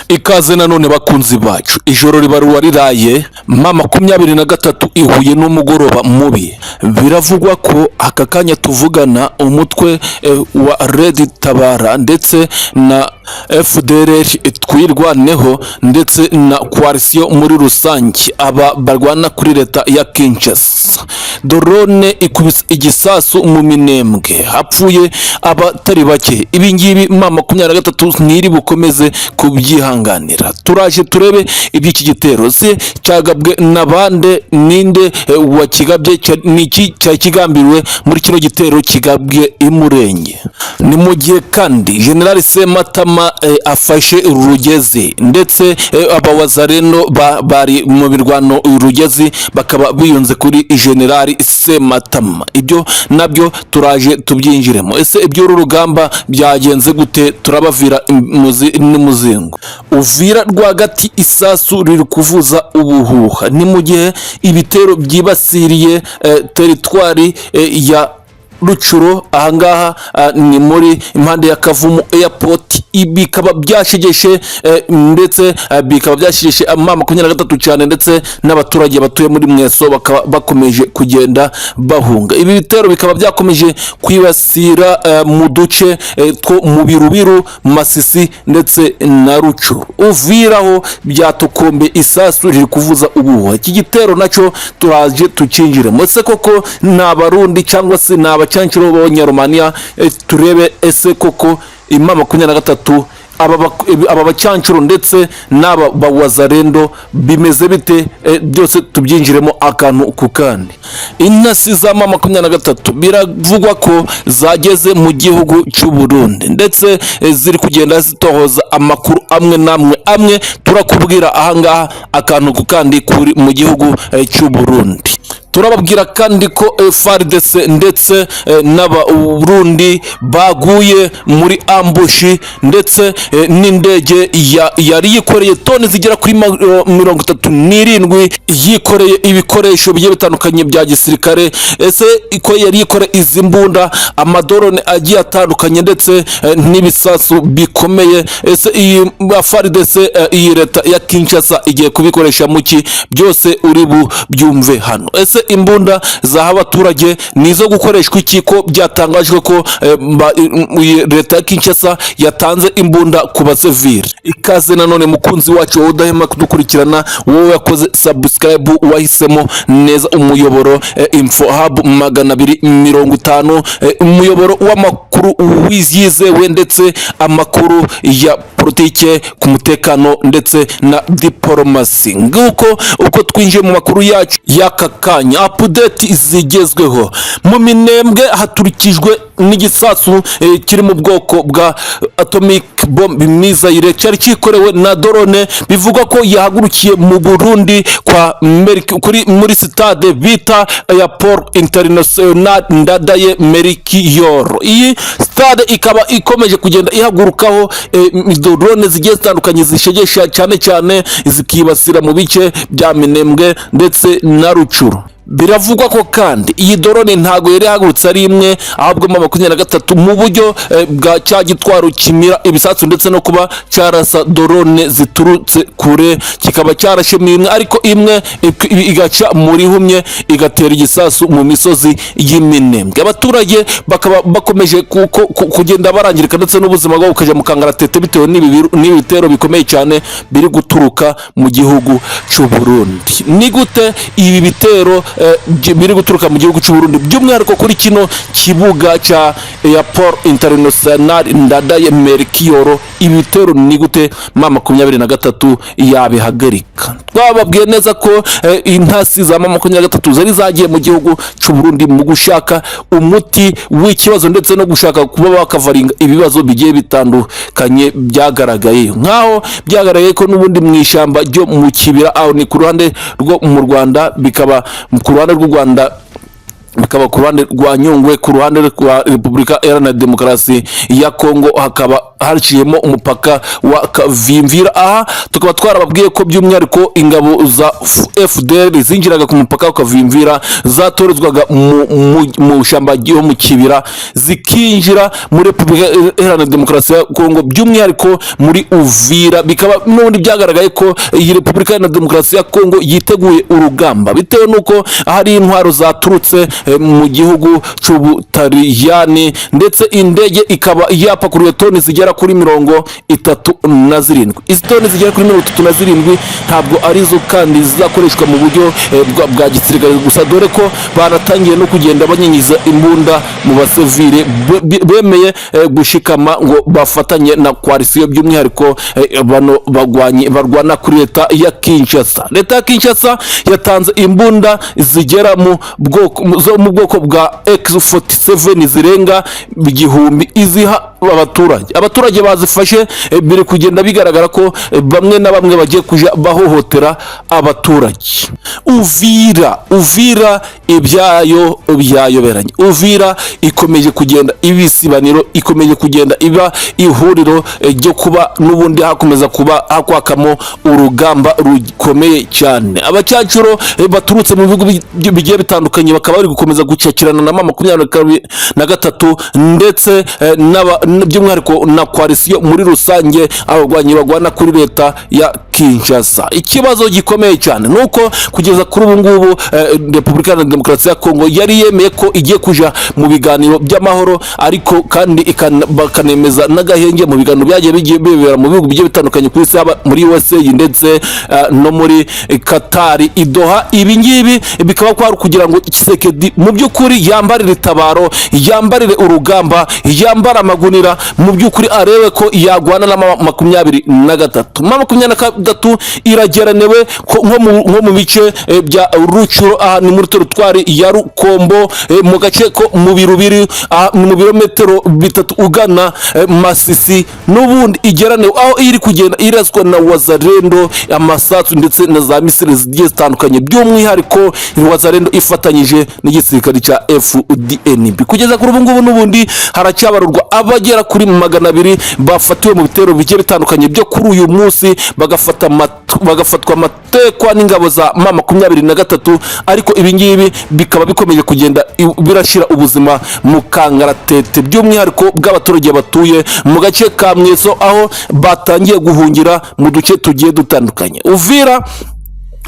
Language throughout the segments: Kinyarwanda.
Ikaze nanone bakunzi bacu, ijoro ribaruwa riraye M23 ihuye n'umugoroba mubi. Biravugwa ko aka kanya tuvugana umutwe wa Red Tabara ndetse na FDLR twirwaneho ndetse na coalition muri rusange aba barwana kuri leta ya Kinshasa. Drone ikubise igisasu mu Minembwe, hapfuye abatari bake. Ibi ngibi M23 ntiri bukomeze kubyihanganira. Turaje turebe iby'iki gitero se cyagabwe nabande, ninde wakigabye, niki cyakigambiriwe muri kino gitero kigabwe imurenge. Ni mu gihe kandi General Sematama afashe Rugezi ndetse abawazareno bari mu birwano Rugezi bakaba biyunze kuri General Sematama. Ibyo nabyo turaje tubyinjiremo. Ese ibyo rugamba byagenze gute? Turabavira n'umuzingo. Uvira rwagati isasu riri kuvuza ubuhuha. Ni mu gihe ibitero byibasiriye teritwari ya Rucuro, ahangaha ni muri impande ya Kavumu Airport. Bikaba byashegeshe ndetse bikaba byashegeshe M23 cyane, ndetse n'abaturage batuye muri Mweso bakaba bakomeje kugenda bahunga. Ibi bitero bikaba byakomeje kwibasira mu duce two mu Birubiru, Masisi ndetse na Rucuro. Uviraho byatokombe isasu riri kuvuza ubuhuha. Iki gitero nacyo turaje tukinjiremo. Ese koko n'abarundi cyangwa se n'abacancuro b'Abanyaromania? Turebe ese koko M23 aba bacancuro ndetse n'aba bawazarendo bimeze bite? Byose tubyinjiremo akantu ku kandi. Intasi za M23 biravugwa ko zageze mu gihugu cy'u Burundi ndetse ziri kugenda zitohoza amakuru amwe turakubwira ahangaha akantu ku kandi kuri mu gihugu cy'u Burundi. Turababwira kandi ko FARDC ndetse n'Abarundi baguye muri ambushi, ndetse n'indege yari yikoreye toni zigera kuri 37 yikoreye ibikoresho bigiye bitandukanye bya gisirikare. Ese iko yari yikoreye izi mbunda, amadorone agiye atandukanye ndetse n'ibisasu bikomeye. Ese iyi FARDC, iyi leta ya Kinshasa igiye kubikoresha muki? Byose uri byumve hano. Ese imbunda za abaturage nizo gukoreshwa iki? Ko byatangajwe ko leta ya Kinshasa yatanze imbunda ku basivili. Ikaze nanone mukunzi wacu udahema kudukurikirana, wowe yakoze subscribe, wahisemo neza umuyoboro Info Hub 250, umuyoboro w'amakuru wizizewe ndetse amakuru ya politike, ku mutekano ndetse na diplomasi. Nguko uko twinjiye mu makuru yacu yakakanya, update zigezweho. Mu Minembwe haturikijwe n'igisasu kiri mu bwoko bwa atomic bomb missile cyari kikorewe na drone. Bivugwa ko yahagurukiye mu Burundi kwa muri stade bita Airport International Ndadaye Melchior. Iyi stade ikaba ikomeje kugenda ihagurukaho drone zigiye zitandukanye zishegesha cyane zikibasira mu bice bya Minembwe ndetse na Rucuro. Biravugwa ko kandi iyi drone ntago yari hagurutse ari imwe, ahubwo M23 mu buryo bwa cya gitwaro kimira ibisasu ndetse no kuba cyarasa drone ziturutse kure, kikaba cyarashemye imwe, ariko imwe igaca muri humye igatera igisasu mu misozi y'Iminembwe. Abaturage bakaba bakomeje kugenda barangirika ndetse n'ubuzima bwabo bukaja mu kangaratete bitewe n'ibi bitero bikomeye cyane biri guturuka mu gihugu cy'u Burundi. Ni gute ibi bitero biri guturuka mu gihugu cy'u Burundi, by'umwihariko kuri kino kibuga cya Airport International Ndadaye Melchior? Ibitero ni gute M23 yabihagarika? Twababwiye neza ko intasi za M23 zari zagiye mu gihugu cy'u Burundi mu gushaka umuti w'ikibazo ndetse no gushaka kuba bakavaringa ibibazo bigiye bitandukanye byagaragaye, nkaho byagaragaye ko n'ubundi mu ishyamba ryo mu kibira, aho ni ku ruhande rwo mu Rwanda, bikaba ku ruhande rw'u Rwanda bikaba ku ruhande rwa Nyungwe, ku ruhande rwa Repubulika Iharanira Demokarasi ya Kongo hakaba haciyemo umupaka wa Kavimvira. Aha tukaba twarababwiye ko by'umwihariko ingabo za FDL zinjiraga ku mupaka wa Kavimvira zatorezwaga mu shamba ryo mu kibira zikinjira muri Repubulika Iharanira Demokarasi ya Kongo, by'umwihariko muri Uvira. Bikaba n'ubundi byagaragaye ko iyi Repubulika Iharanira Demokarasi ya Kongo yiteguye urugamba bitewe nuko hari intwaro zaturutse mu gihugu cy'Ubutaliyani, ndetse indege ikaba yapakuruye toni zigera kuri 37. Izi toni zigera kuri 37 ntabwo arizo kandi zizakoreshwa mu buryo bwa gisirikare gusa, dore ko banatangiye no kugenda banyenyiza imbunda mu basivile bemeye gushikama ngo bafatanye na coalition, by'umwihariko bano barwana kuri leta ya Kinshasa. Leta ya Kinshasa yatanze imbunda zigera mu bwoko bwa X47 zirenga 1000 iziha abaturage bazifashe. Biri kugenda bigaragara ko bamwe na bamwe bagiye kuja bahohotera abaturage. Uvira ibyayo byayoberanye. Uvira ikomeje kugenda ibisibaniro, ikomeje kugenda iba ihuriro ryo kuba n'ubundi hakomeza kuba hakwakamo urugamba rukomeye cyane. Abacancuro baturutse mu bihugu bigiye bitandukanye bakaba bari gukomeza gucakirana na M23 ndetse by'umwihariko na coalition muri rusange, abarwanyi bagwana kuri leta ya Kinshasa. Ikibazo gikomeye cyane nuko kugeza kuri ubu ngubu Repubulika ya Demokarasi ya Kongo yari yemeye ko igiye kuja mu biganiro by'amahoro, ariko kandi bakanemeza n'agahenge mu biganiro byagiye bibera mu bihugu bigiye bitandukanye ku isi, muri USA ndetse no muri Qatar, Doha. Ibi ngibi bikaba kwari kugira ngo Tshisekedi mu by'ukuri yambarire itabaro, yambarire urugamba, yambara amagunira, mu by'ukuri arebe ko yagwana na M23 irageranewe nko mu bice bya Rucuro, aha ni muri teritwari ya Rukombo, mu gace ko mu birubiri mu birometero 3 ugana Masisi, n'ubundi igeranewe aho iri kugenda irazwa na Wazalendo, amasatsu ndetse na za misile zigiye zitandukanye, by'umwihariko Wazalendo ifatanyije n'igisirikare cya FDNB. Kugeza kuri ubu ngubu n'ubundi haracyabarurwa abagera kuri 200 bafatiwe mu bitero bigiye bitandukanye byo kuri uyu munsi, bagafatwa amatekwa n'ingabo za M23, ariko ibi ngibi bikaba bikomeje kugenda birashira ubuzima mu kangaratete, by'umwihariko bw'abaturage batuye mu gace ka Mweso, aho batangiye guhungira mu duce tugiye dutandukanye. Uvira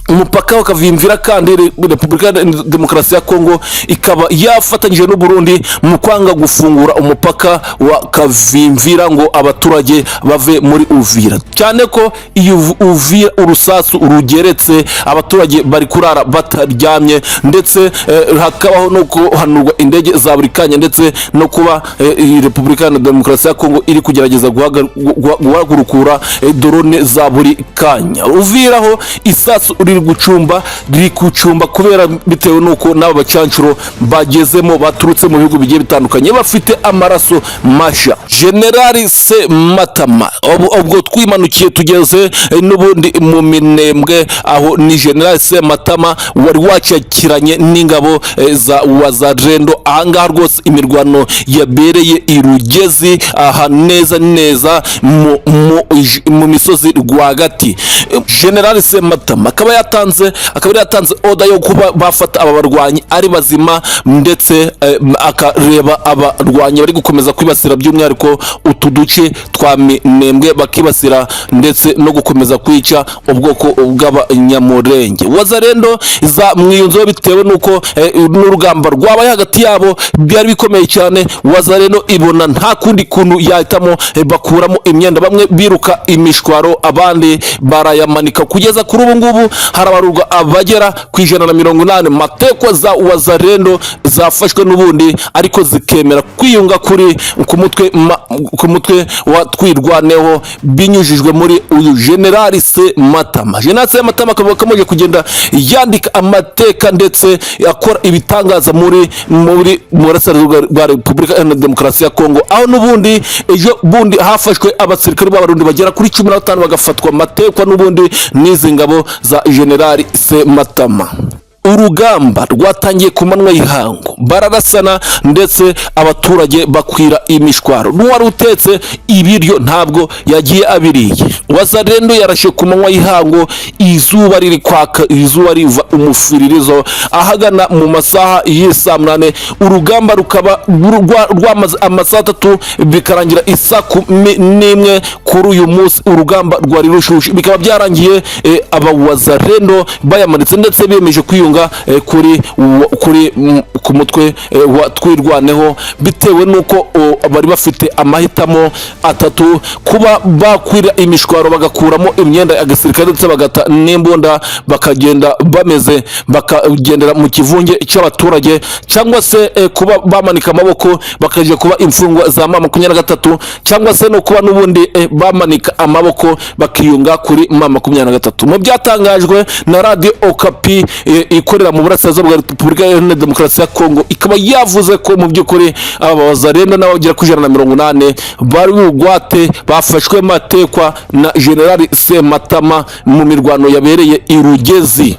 umupaka wa Kavimvira kandi Repubulika ya Demokarasi ya Kongo ikaba yafatanyije n'u Burundi mu kwanga gufungura umupaka wa Kavimvira ngo abaturage bave muri Uvira, cyane ko iyo Uvira urusasu rugeretse abaturage bari kurara bataryamye, ndetse hakabaho no kuhanurwa indege za buri kanya, ndetse no kuba Repubulika ya Demokarasi ya Kongo iri kugerageza guhagurukura drone za buri kanya. Uvira ho isasu riri gucumba kubera bitewe nuko n'aba bacancuro bagezemo baturutse mu bihugu bigiye bitandukanye bafite amaraso masha. Generali Sematama ubwo twimanukiye tugeze n'ubundi mu Minembwe, aho ni Generali Sematama wari wacakiranye n'ingabo za Wazalendo. Ahangaha rwose imirwano yabereye irugezi, aha neza mu misozi rwagati. Generali Sematama akaba yatanze oda yo kuba bafata aba barwanyi ari bazima, ndetse akareba abarwanyi bari gukomeza kwibasira by'umwihariko utu duce twa Minembwe, bakibasira ndetse no gukomeza kwica ubwoko bw'abanyamurenge. Wazalendo za mwiyunzo bitewe nuko n'urugamba rwabaye hagati yabo byari bikomeye cyane. Wazalendo ibona nta kundi kuntu yahitamo bakuramo imyenda, bamwe biruka imishwaro, abandi barayamanika. Kugeza kuri ubu ngubu harabarurwa abagera ku 180 matekwa za Wazalendo zafashwe n'ubundi, ariko zikemera kwiyunga ku mutwe wa Twirwaneho binyujijwe muri uyu Generali Sematama. Generali Sematama akaba akomeje kugenda yandika amateka ndetse akora ibitangaza muri burasirazuba bwa Repubulika ya Demokarasi ya Kongo, aho n'ubundi ejo bundi hafashwe abasirikare b'abarundi bagera kuri 15 bagafatwa amatekwa n'ubundi n'izi ngabo za Generali Sematama. urugamba rwatangiye ku manywa y'ihangu, bararasana ndetse abaturage bakwira imishwaro. N'uwari utetse ibiryo ntabwo yagiye abiriye. Wazalendo yarashe ku manywa y'ihangu, izuba riri kwaka, izuba riva umufiririzo ahagana mu masaha y'isa munane. Urugamba rukaba rwamaze amasaha 3 bikarangira isa 11 kuri uyu munsi. Urugamba rwari rushushe, bikaba byarangiye aba Wazalendo bayamanitse ndetse bemeje kwiyunga ku mutwe wa Twirwaneho, bitewe nuko bari bafite amahitamo atatu: kuba bakwira imishwaro bagakuramo imyenda ya gisirikare ndetse bagata n'imbunda bakagenda bameze bakagendera mu kivunge cy'abaturage, cyangwa se kuba bamanika amaboko bakaje kuba imfungwa za M23, cyangwa se no kuba n'ubundi bamanika amaboko bakiyunga kuri M23. Mu byatangajwe na Radio Okapi ikorera mu burasirazuba bwa Repubulika Iharanira Demokarasi ya Kongo, ikaba yavuze ko mu by'ukuri aba Wazalendo nabo bagera ku 180 bari bugwate bafashwe matekwa na General Sematama mu mirwano yabereye i Rugezi.